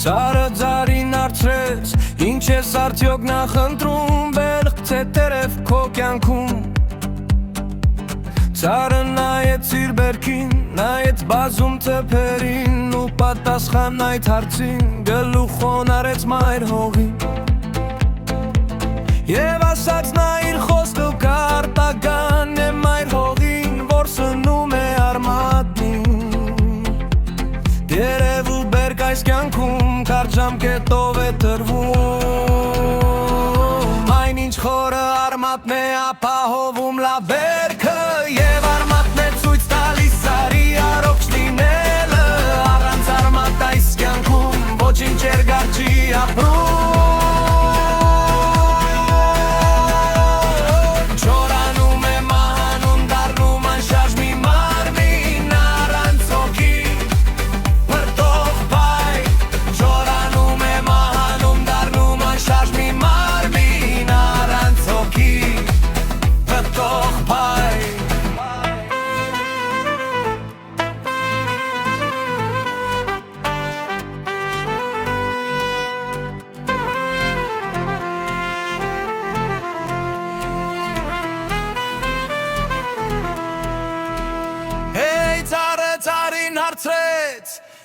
Սարը ձարին արդրեց, ինչ ես արդյոք նախընտրում, բերք թե տերև քո կյանքում։ Սարը նայեց իր բերքին, նայեց բազում թփերին ու պատասխան այդ հարցին գլուխոն արեց մայր հողին։ Եվ ասաց նա իր խոսքը կարտական է մայր հողին, որ սնում է արմատին։ Դերև ու բերք այս կյանքում կարճ ժամկետով է տրվում, այնինչ խորը արմատն է ապահովում լավ բերքը, և արմատն է ցույց տալիս սարի առողջ լինելը, առանց արմատ այս կյանքում ոչինչ երկար չի ապրում։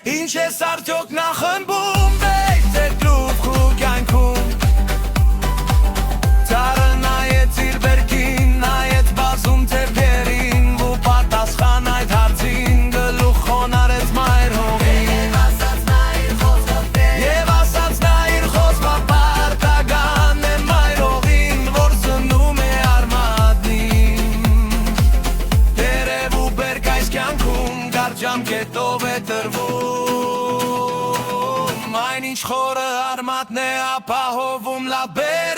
Ինչ ես արդյոք նախընբում, վեյ թե գլուխ ու կյանքում։ Ծառը նայեց իր բերքին, նայեց բազում թփերին ու պատասխան այդ հարցին գլուխոն արեց մայր հողին։ Եվ ասաց նա իր խոսքը պարտական է մայր հողին, որ սնում է արմատին։ Դերև ու բերք այս կյանքում կարճ ժամկետով է տրվում, այնինչ խորը արմատն է ապահովում լավ բերքը։